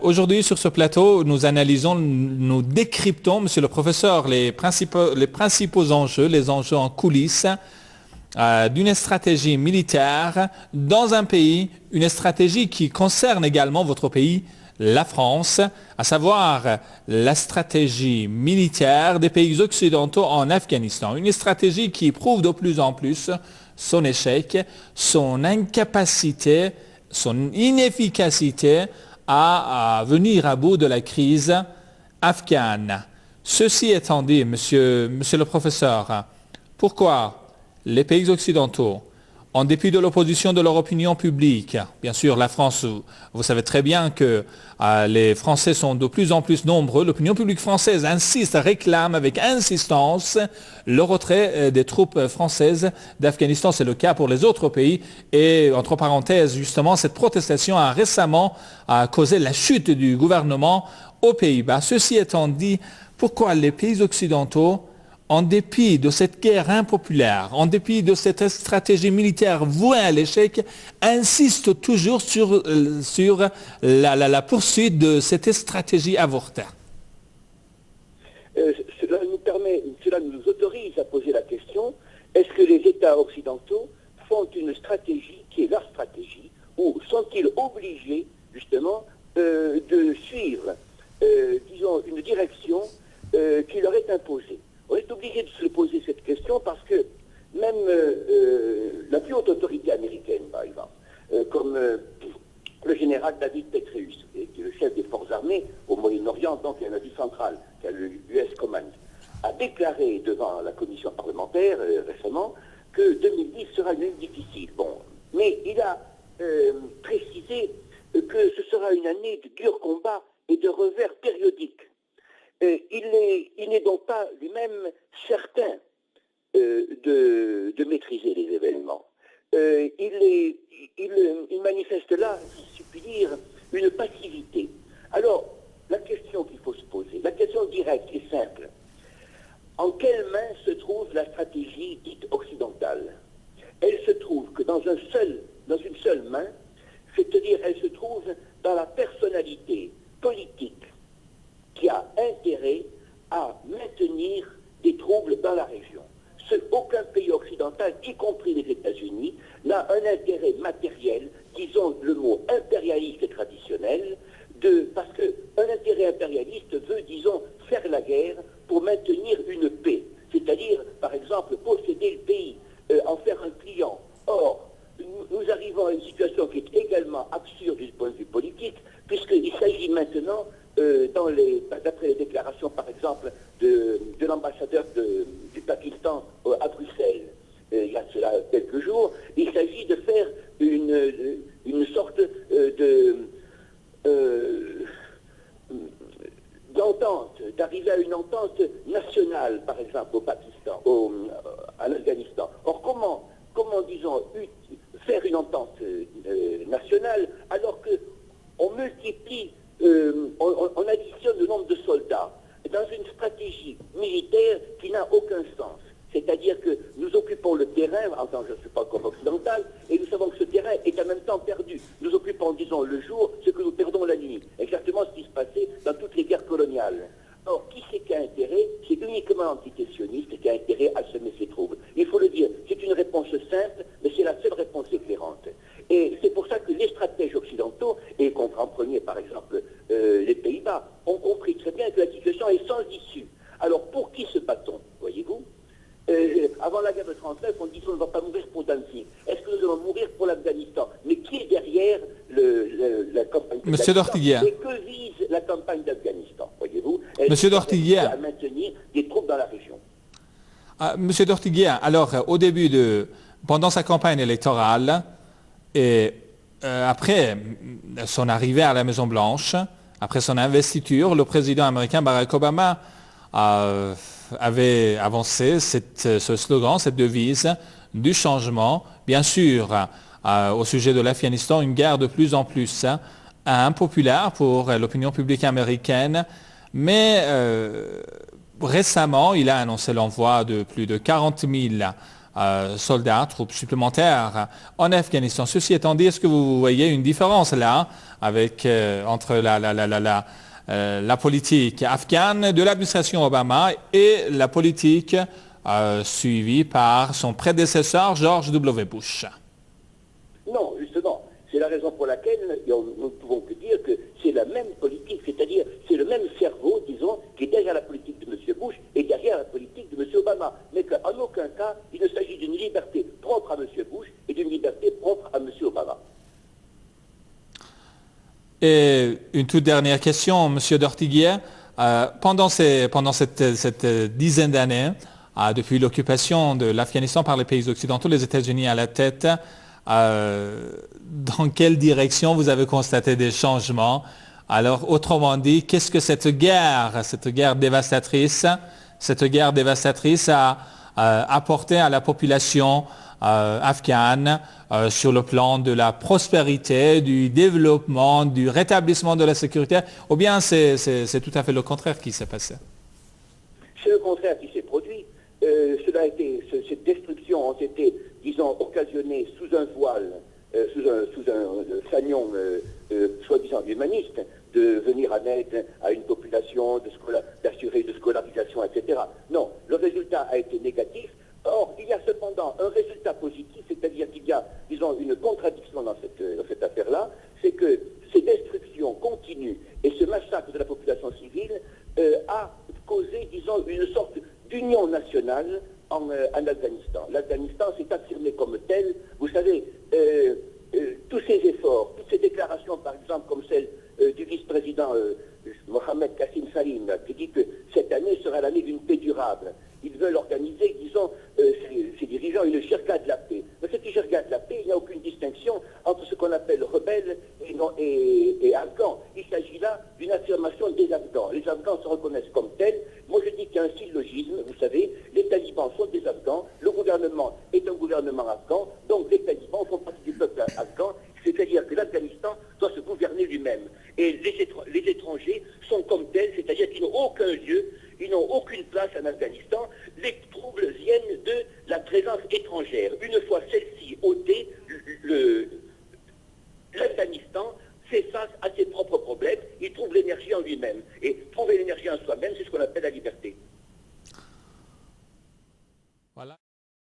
Aujourd'hui, sur ce plateau, nous décryptons, monsieur le professeur, les principaux enjeux, les enjeux en coulisses d'une stratégie militaire dans un pays, une stratégie qui concerne également votre pays, la France, à savoir la stratégie militaire des pays occidentaux en Afghanistan. Une stratégie qui prouve de plus en plus son échec, son incapacité, son inefficacité à venir à bout de la crise afghane. Ceci étant dit, monsieur le professeur, pourquoi les pays occidentaux, en dépit de l'opposition de leur opinion publique, bien sûr la France, vous savez très bien que les Français sont de plus en plus nombreux, l'opinion publique française insiste, réclame avec insistance le retrait des troupes françaises d'Afghanistan. C'est le cas pour les autres pays. Et entre parenthèses, justement, cette protestation a récemment causé la chute du gouvernement aux Pays-Bas. Ceci étant dit, pourquoi les pays occidentaux, en dépit de cette guerre impopulaire, en dépit de cette stratégie militaire vouée à l'échec, insiste toujours sur la poursuite de cette stratégie avortée? Cela nous autorise à poser la question, est-ce que les États occidentaux font une stratégie qui est leur stratégie, ou sont-ils obligés, justement, de suivre, disons, une direction qui leur est imposée? On est obligé de se poser cette question parce que même la plus haute autorité américaine, par exemple, comme le général David Petraeus, qui est le chef des forces armées au Moyen-Orient, donc en Asie centrale, qui a le US Command, a déclaré devant la commission parlementaire récemment que 2010 sera une année difficile. Bon, mais il a précisé que ce sera une année de durs combats et de revers périodiques. Il n'est donc pas lui-même certain de maîtriser les événements. Il manifeste là, si je puis dire, une passivité. Alors, la question qu'il faut se poser, la question directe et simple, en quelle main se trouve la stratégie dite occidentale? Elle se trouve que dans une seule main, c'est-à-dire elle se trouve dans la personnalité politique qui a intérêt à maintenir des troubles dans la région. Aucun pays occidental, y compris les États-Unis, n'a un intérêt matériel, disons le mot impérialiste traditionnel, parce qu'un intérêt impérialiste veut, disons, faire la guerre pour maintenir une paix, c'est-à-dire, par exemple, posséder le pays, en faire un client. Or, nous arrivons à une situation qui est également absurde du point de vue politique, puisqu'il s'agit maintenant, d'après les déclarations, par exemple, de l'ambassadeur du Pakistan à Bruxelles, il y a cela quelques jours, il s'agit de faire une sorte d'entente, d'arriver à une entente nationale, par exemple, au Pakistan, en Afghanistan. Or, comment disons, faire une entente nationale alors qu'on multiplie, on additionne le nombre de soldats dans une stratégie militaire qui n'a aucun sens. C'est-à-dire que nous occupons le terrain, en tant que je ne suis pas comme occidental, et nous savons que ce terrain est en même temps perdu. Nous occupons, disons, le jour ce que nous perdons la nuit. Exactement ce qui se passait dans toutes les guerres coloniales. Or, qui c'est qui a intérêt? C'est uniquement l'entité sioniste qui a intérêt à semer ces troubles. Il faut le dire, c'est une réponse simple, mais c'est la seule réponse éclairante. Et c'est pour ça que les stratèges occidentaux, et y compris en premier, par exemple, les Pays-Bas, ont compris très bien que la situation est sans issue. Alors, pour qui se bat-on, voyez-vous? Avant la guerre de 1939, on dit qu'on ne va pas mourir pour Danzig. Est-ce que nous allons mourir pour l'Afghanistan? Mais qui est derrière la campagne d'Afghanistan? Monsieur Dortiguier. Et que vise la campagne d'Afghanistan, voyez-vous? Monsieur Dortiguier. À maintenir des troupes dans la région. Monsieur Dortiguier, alors pendant sa campagne électorale et après son arrivée à la Maison-Blanche, après son investiture, le président américain Barack Obama avait avancé ce slogan, cette devise du changement. Bien sûr, au sujet de l'Afghanistan, une guerre de plus en plus impopulaire pour l'opinion publique américaine, mais récemment, il a annoncé l'envoi de plus de 40 000 soldats, troupes supplémentaires en Afghanistan. Ceci étant dit, est-ce que vous voyez une différence là entre la politique afghane de l'administration Obama et la politique suivie par son prédécesseur George W. Bush? Non, justement, c'est la raison pour laquelle nous ne pouvons que dire que c'est la même politique, c'est-à-dire c'est le même cerveau, disons, qui est derrière la politique de M. Bush et derrière la politique de M. Obama. Mais qu'en aucun cas, il ne s'agit d'une liberté propre à M. Bush et d'une liberté propre à M. Obama. Et une toute dernière question, M. Dortiguier. Pendant cette dizaine d'années, depuis l'occupation de l'Afghanistan par les pays occidentaux, les États-Unis à la tête, dans quelle direction vous avez constaté des changements? Alors, autrement dit, qu'est-ce que cette guerre dévastatrice a apporté à la population afghane sur le plan de la prospérité, du développement, du rétablissement de la sécurité, ou bien c'est tout à fait le contraire qui s'est passé? C'est le contraire qui s'est produit. Cette destruction a été, disons, occasionnée sous un voile, sous un fanion soi-disant humaniste, de venir en aide à une population, d'assurer une scolarisation, etc. Non, le résultat a été négatif. Or, il y a cependant un résultat positif, c'est-à-dire qu'il y a, disons, une contradiction dans cette affaire-là, c'est que ces destructions continuent et ce massacre de la population civile a causé, disons, une sorte d'union nationale en Afghanistan. L'Afghanistan s'est affirmé comme tel. Vous savez, tous ces efforts, toutes ces déclarations, par exemple, comme celle du vice-président Mohamed Qassim Salim, qui dit que cette année sera l'année d'une paix durable. Ils veulent organiser, disons, ces dirigeants, une jirga de la paix. Mais cette jirga de la paix, il n'y a aucune distinction entre ce qu'on appelle rebelles et Afghans. Il s'agit là d'une affirmation des Afghans. Les Afghans se reconnaissent comme tels. Moi, je dis qu'il y a un syllogisme, vous savez, les talibans sont des Afghans, le gouvernement est un gouvernement afghan, donc les talibans font partie du peuple afghan, c'est-à-dire que l'Afghanistan doit se gouverner lui-même. Et les étrangers sont comme tels, c'est-à-dire qu'ils n'ont aucun lieu, ils n'ont aucune place en Afghanistan. Les troubles viennent de la présence étrangère. Une fois celle-ci ôtée, l'Afghanistan fait face à ses propres problèmes, il trouve l'énergie en lui-même. Et trouver l'énergie en soi-même, c'est ce qu'on appelle la liberté.